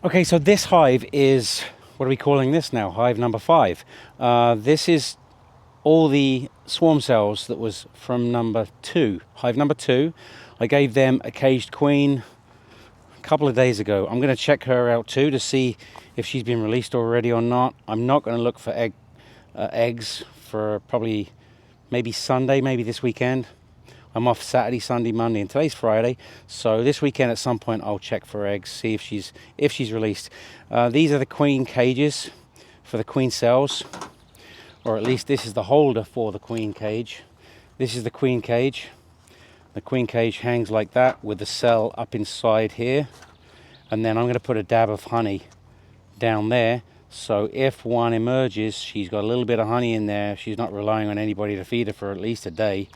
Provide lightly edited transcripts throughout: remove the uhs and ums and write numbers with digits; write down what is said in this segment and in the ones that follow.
Okay, so this hive is, what are we calling this now? Hive number 5. This is all the swarm cells that was from number 2. Hive number 2. I gave them a caged queen a couple of days ago. I'm going to check her out too to see if she's been released already or not. I'm not going to look for eggs for probably maybe Sunday, maybe this weekend. I'm off Saturday, Sunday, Monday, and today's Friday. So this weekend at some point I'll check for eggs, see if she's released. These are the queen cages for the queen cells, or at least this is the holder for the queen cage. This is the queen cage. The queen cage hangs like that with the cell up inside here. And then I'm going to put a dab of honey down there. So if one emerges, she's got a little bit of honey in there. She's not relying on anybody to feed her for at least a day,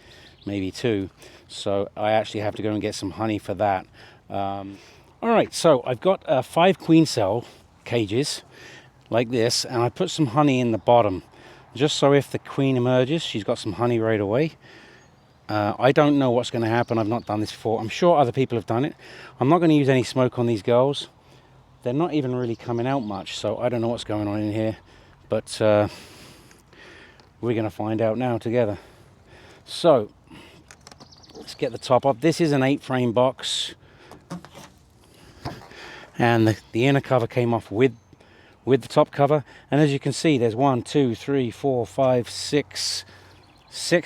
maybe 2. So I actually have to go and get some honey for that. All right, so I've got 5 queen cell cages like this, and I put some honey in the bottom, just so if the queen emerges, she's got some honey right away. I don't know what's going to happen. I've not done this before. I'm sure other people have done it. I'm not going to use any smoke on these girls. They're not even really coming out much, so I don't know what's going on in here. But we're going to find out now together. So let's get the top up. This is an 8-frame box, and the inner cover came off with the top cover. And as you can see, there's 1, 2, 3, 4, 5, 6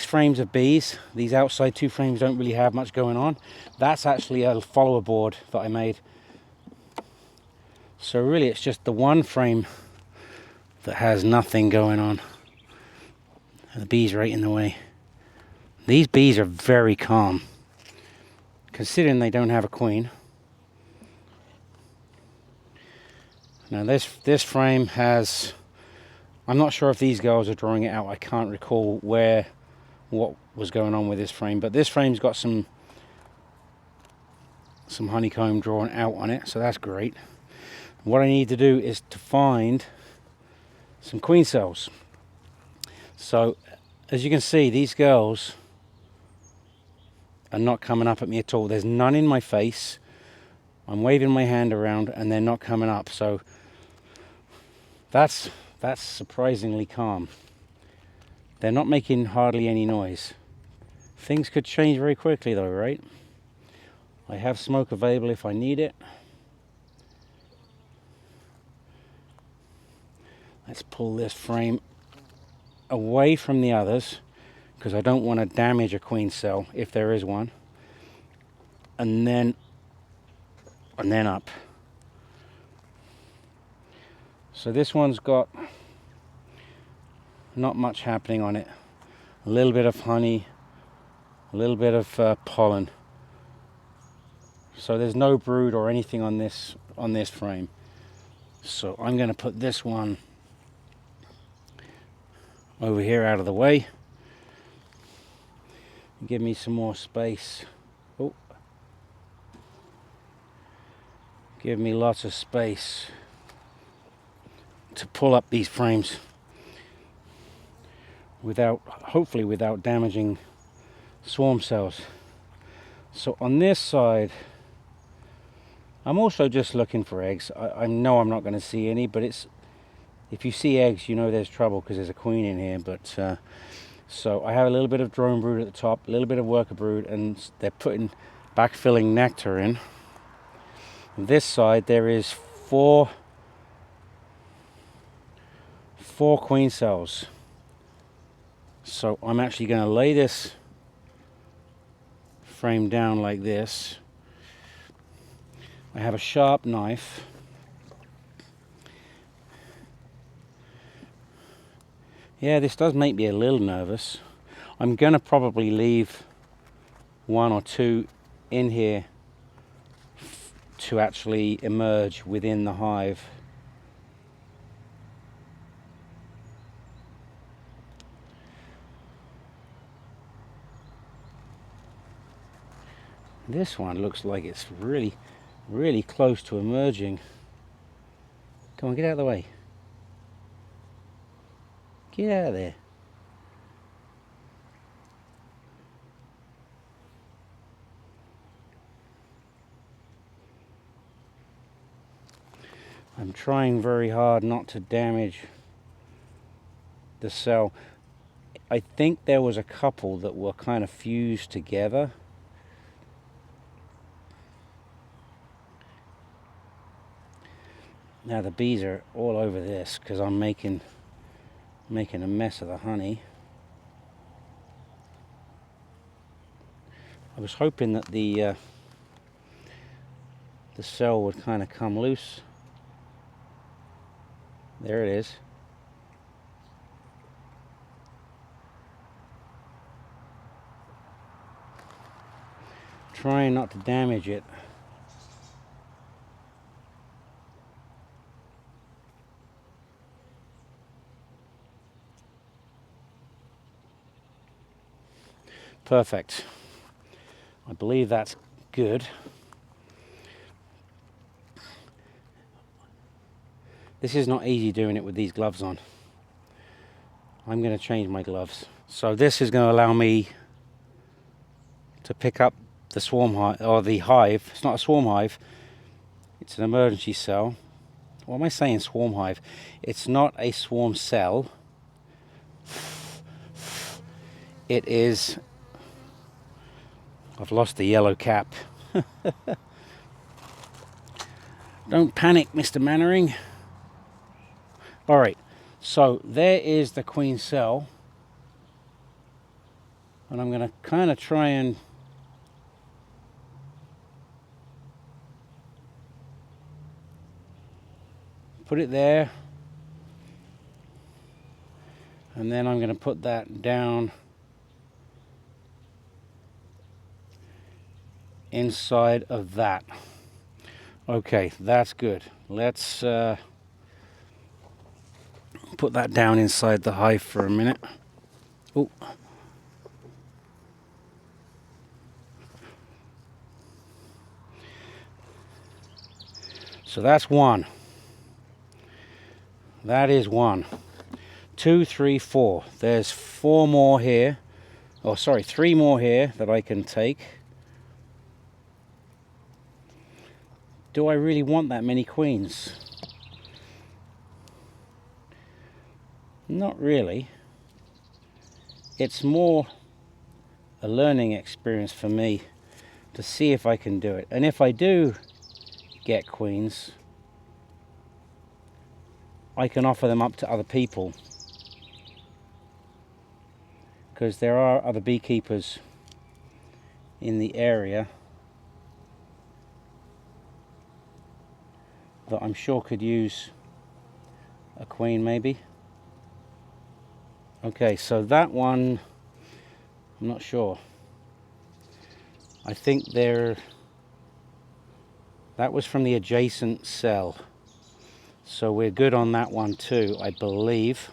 frames of bees. These outside 2 frames don't really have much going on. That's actually a follower board that I made. So really it's just the 1 frame that has nothing going on. The bees right in the way. These bees are very calm, considering they don't have a queen. Now this frame has, I'm not sure if these girls are drawing it out. I can't recall what was going on with this frame, but this frame's got some honeycomb drawn out on it, so that's great. What I need to do is to find some queen cells. So as you can see, these girls are not coming up at me at all. There's none in my face. I'm waving my hand around and they're not coming up. So that's surprisingly calm. They're not making hardly any noise. Things could change very quickly though, right? I have smoke available if I need it. Let's pull this frame away from the others because I don't want to damage a queen cell if there is one. And then up. So this one's got not much happening on it. A little bit of honey, a little bit of pollen. So there's no brood or anything on this frame. So I'm going to put this one over here out of the way. Give me some more space. Oh. Give me lots of space to pull up these frames hopefully without damaging swarm cells. So on this side, I'm also just looking for eggs. I know I'm not going to see any, but if you see eggs, you know there's trouble because there's a queen in here. But so I have a little bit of drone brood at the top, a little bit of worker brood, and they're backfilling nectar in. On this side there is four queen cells. So I'm actually going to lay this frame down like this. I have a sharp knife. Yeah, this does make me a little nervous. I'm going to probably leave 1 or 2 in here to actually emerge within the hive. This one looks like it's really, really close to emerging. Come on, get out of the way. Get out of there. I'm trying very hard not to damage the cell. I think there was a couple that were kind of fused together. Now the bees are all over this because I'm making a mess of the honey. I was hoping that the cell would kind of come loose. There it is. Trying not to damage it. Perfect. I believe that's good. This is not easy doing it with these gloves on. I'm going to change my gloves. So this is going to allow me to pick up the swarm hive, or the hive. It's not a swarm hive, it's an emergency cell. What am I saying, swarm hive? It's not a swarm cell. It is... I've lost the yellow cap. Don't panic, Mr. Mannering. Alright, so there is the queen cell. And I'm going to kind of try and put it there. And then I'm going to put that down inside of that. Okay, that's good. Let's put that down inside the hive for a minute. Oh. So that's one. That is one. 2, 3, 4. There's 4 more here. Oh, sorry, 3 more here that I can take. Do I really want that many queens? Not really. It's more a learning experience for me to see if I can do it. And if I do get queens, I can offer them up to other people. Because there are other beekeepers in the area that I'm sure could use a queen maybe. Okay, so that one, I'm not sure. I think that was from the adjacent cell. So we're good on that one too, I believe.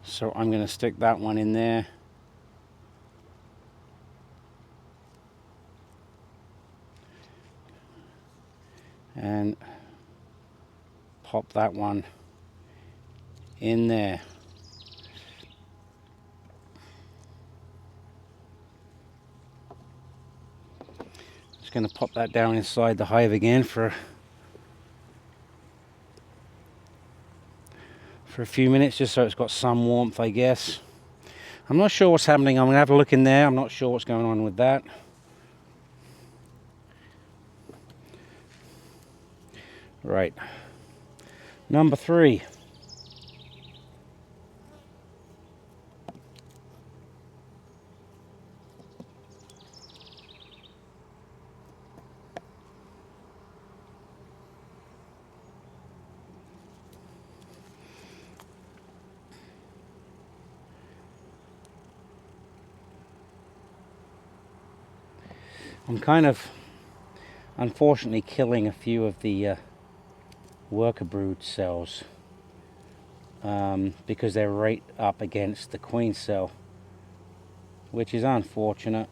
So I'm going to stick that one in there. And pop that one in there. Just going to pop that down inside the hive again for a few minutes, just so it's got some warmth, I guess. I'm not sure what's happening. I'm going to have a look in there. I'm not sure what's going on with that. Right. Number 3. I'm kind of, unfortunately, killing a few of the worker brood cells because they're right up against the queen cell, which is unfortunate.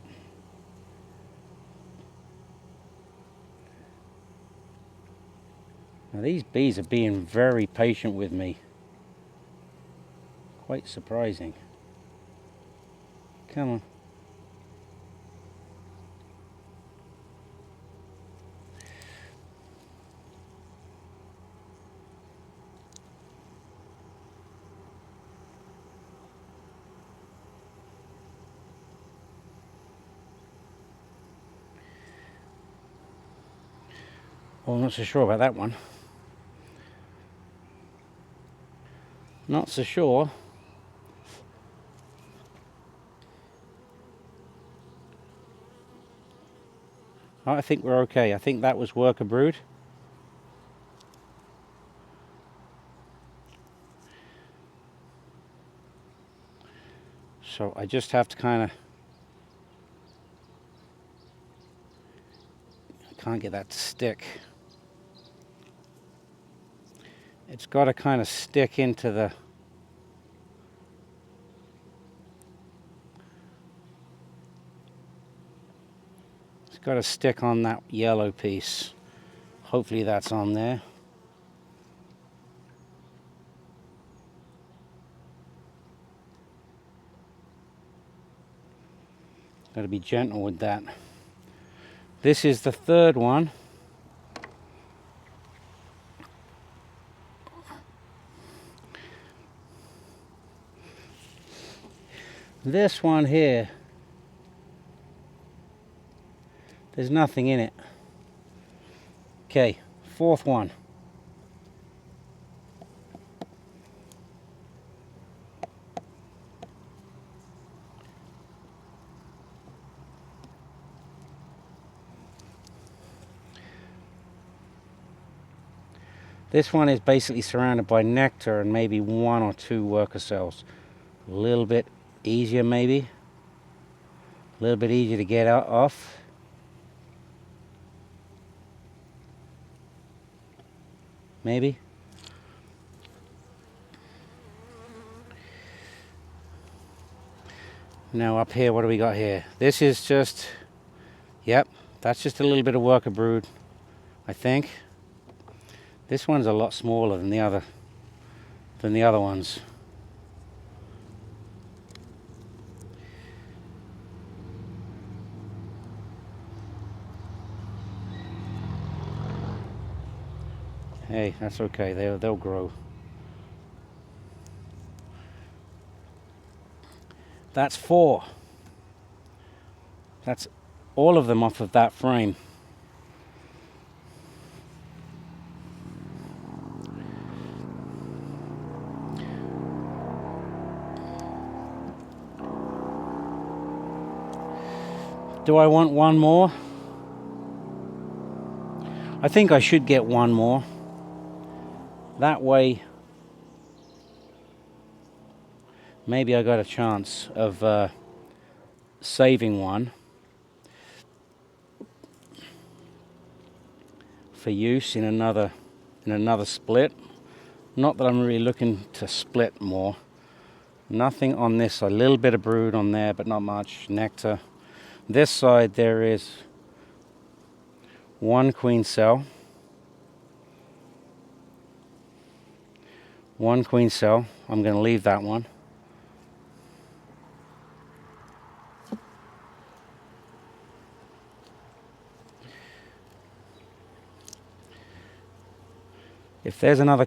Now these bees are being very patient with me. Quite surprising. Come on. Well, I'm not so sure about that one. Not so sure. I think we're okay. I think that was worker brood. So I just have to kind of, I can't get that to stick. It's got to kind of stick into the, it's got to stick on that yellow piece. Hopefully that's on there. Got to be gentle with that. This is the third one. This one here, there's nothing in it. Okay, fourth one. This one is basically surrounded by nectar and maybe 1 or 2 worker cells. A little bit easier maybe. A little bit easier to get off. Maybe. Now up here, what do we got here? This is just, yep, that's just a little bit of worker brood, I think. This one's a lot smaller than the other ones. Hey, that's okay. They'll grow. That's 4. That's all of them off of that frame. Do I want one more? I think I should get one more. That way, maybe I got a chance of saving one for use in another split. Not that I'm really looking to split more. Nothing on this, a little bit of brood on there, but not much nectar. This side there is 1 queen cell. 1 queen cell. I'm going to leave that one. If there's another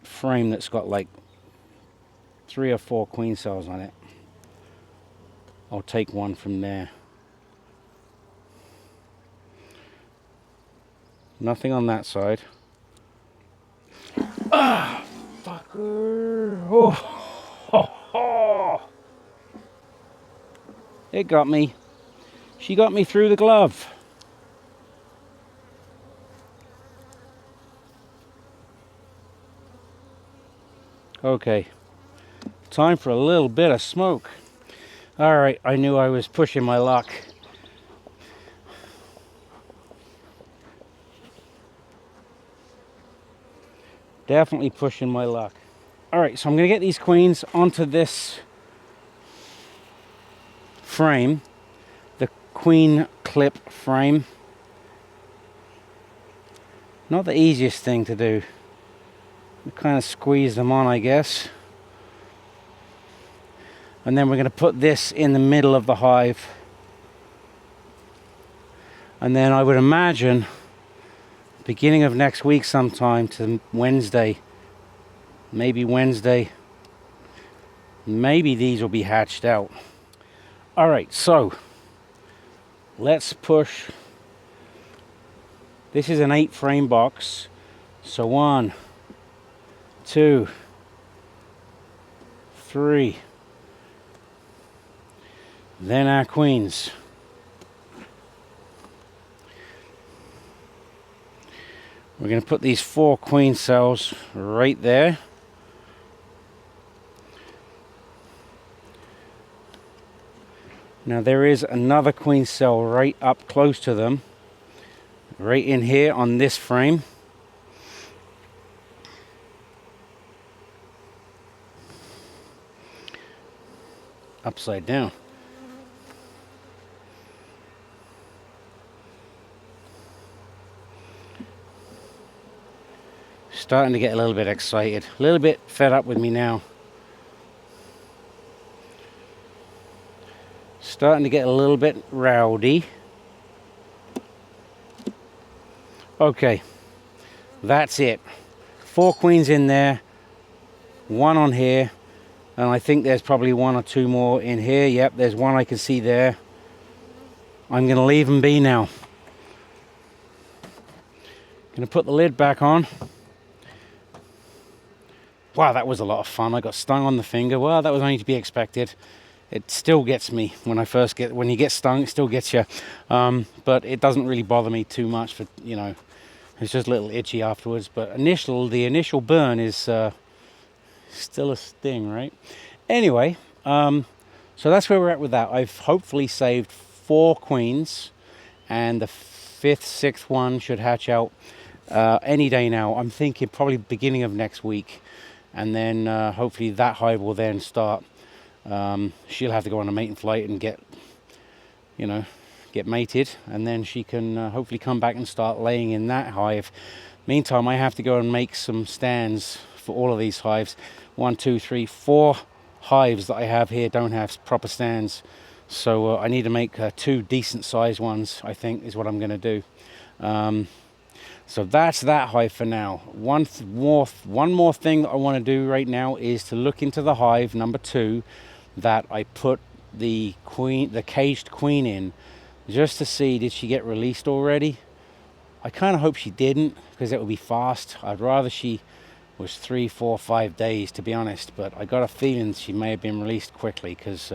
frame that's got like 3 or 4 queen cells on it, I'll take one from there. Nothing on that side. Ah, fucker. Oh. It got me. She got me through the glove. Okay, time for a little bit of smoke. All right, I knew I was pushing my luck. Definitely pushing my luck. All right, so I'm gonna get these queens onto this frame, the queen clip frame. Not the easiest thing to do. Kind of squeeze them on, I guess. And then we're going to put this in the middle of the hive. And then I would imagine beginning of next week sometime to Wednesday, maybe Wednesday, maybe these will be hatched out. All right, so let's push This is an 8-frame box. So 1, 2, 3. Then our queens. We're going to put these 4 queen cells right there. Now there is another queen cell right up close to them, right in here on this frame. Upside down. Starting to get a little bit excited, a little bit fed up with me now. Starting to get a little bit rowdy. Okay, that's it. 4 queens in there, 1 on here, and I think there's probably 1 or 2 more in here. Yep, there's 1 I can see there. I'm going to leave them be now. Going to put the lid back on. Wow, that was a lot of fun. I got stung on the finger. Well, that was only to be expected. It still gets me when you get stung. It still gets you, but it doesn't really bother me too much. For it's just a little itchy afterwards. But the initial burn is still a sting, right? Anyway, so that's where we're at with that. I've hopefully saved 4 queens, and the 5th, 6th one should hatch out any day now. I'm thinking probably beginning of next week, and then hopefully that hive will then start. She'll have to go on a mating flight and get mated, and then she can hopefully come back and start laying in that hive. Meantime, I have to go and make some stands for all of these hives. 1, 2, 3, 4 hives that I have here don't have proper stands, so I need to make 2 decent sized ones, I think, is what I'm going to do. So that's that hive for now. One more thing that I want to do right now is to look into the hive number 2 that I put the caged queen in, just to see, did she get released already? I kind of hope she didn't, because it would be fast. I'd rather she was 3, 4, 5 days, to be honest, but I got a feeling she may have been released quickly, because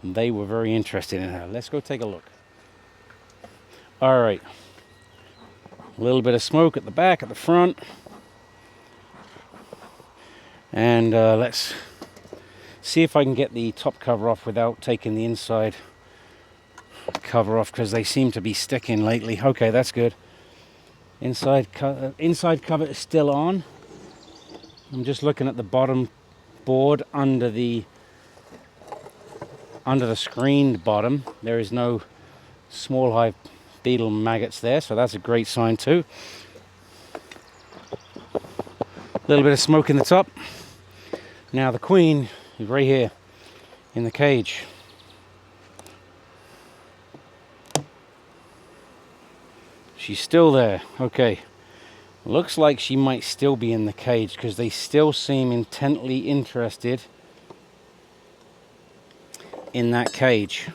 they were very interested in her. Let's go take a look. All right, a little bit of smoke at the back, at the front, and let's see if I can get the top cover off without taking the inside cover off, because they seem to be sticking lately. Okay, that's good. Inside cover is still on. I'm just looking at the bottom board under the screened bottom. There is no small hive beetle maggots there, so that's a great sign too. A little bit of smoke in the top. Now the queen is right here in the cage. She's still there. Okay, looks like she might still be in the cage, because they still seem intently interested in that cage.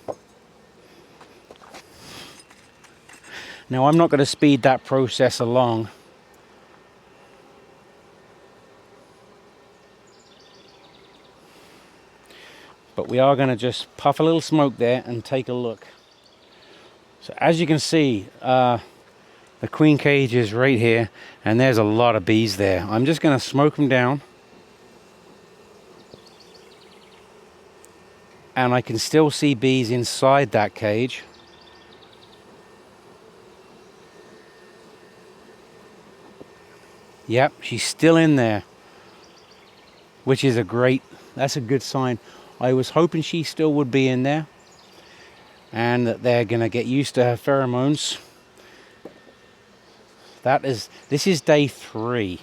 Now I'm not going to speed that process along. But we are going to just puff a little smoke there and take a look. So as you can see, the queen cage is right here, and there's a lot of bees there. I'm just going to smoke them down. And I can still see bees inside that cage. Yep, she's still in there, which is that's a good sign. I was hoping she still would be in there, and that they're going to get used to her pheromones. This is day 3.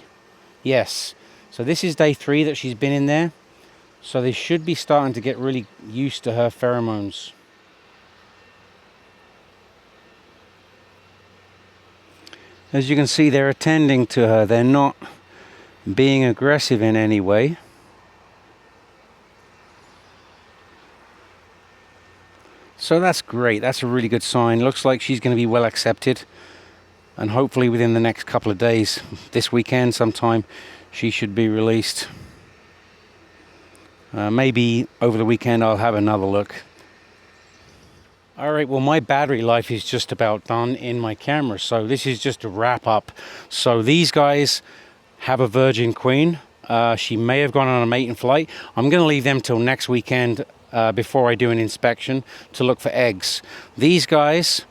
Yes, so this is day 3 that she's been in there. So they should be starting to get really used to her pheromones. As you can see, they're attending to her. They're not being aggressive in any way. So that's great. That's a really good sign. Looks like she's going to be well accepted. and hopefully within the next couple of days, this weekend sometime, she should be released. Maybe over the weekend I'll have another look. Alright, well, my battery life is just about done in my camera, so this is just a wrap up. So these guys have a virgin queen. She may have gone on a mating flight. I'm going to leave them till next weekend before I do an inspection to look for eggs. These guys,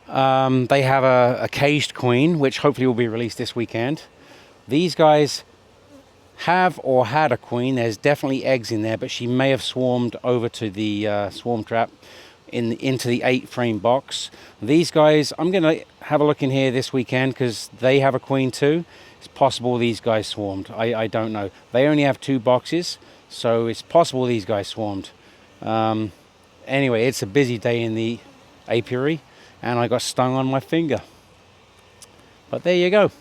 they have a caged queen, which hopefully will be released this weekend. These guys have or had a queen. There's definitely eggs in there, but she may have swarmed over to the swarm trap into the 8-frame box. These guys, I'm going to have a look in here this weekend because they have a queen too. It's possible these guys swarmed. I don't know. They only have 2 boxes, so it's possible these guys swarmed. Anyway, it's a busy day in the apiary, and I got stung on my finger. But there you go.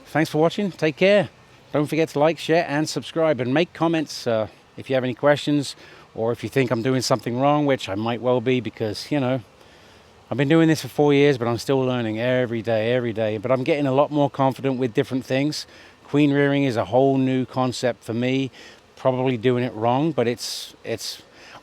Thanks for watching. Take care. Don't forget to like, share, and subscribe, and make comments if you have any questions, or if you think I'm doing something wrong, which I might well be, because, you know, I've been doing this for 4 years, but I'm still learning every day. But I'm getting a lot more confident with different things. Queen rearing is a whole new concept for me. Probably doing it wrong, but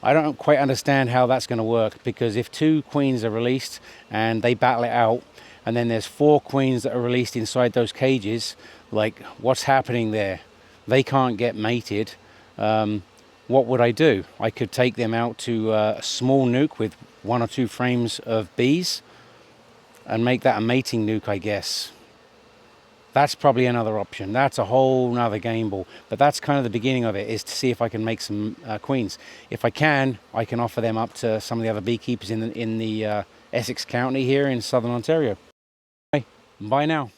I don't quite understand how that's going to work, because if 2 queens are released and they battle it out, and then there's 4 queens that are released inside those cages, like, what's happening there? They can't get mated. What would I do? I could take them out to a small nuke with 1 or 2 frames of bees and make that a mating nuke, I guess. That's probably another option. That's a whole nother game ball. But that's kind of the beginning of it, is to see if I can make some queens. If I can offer them up to some of the other beekeepers in the Essex County here in southern Ontario. Bye now.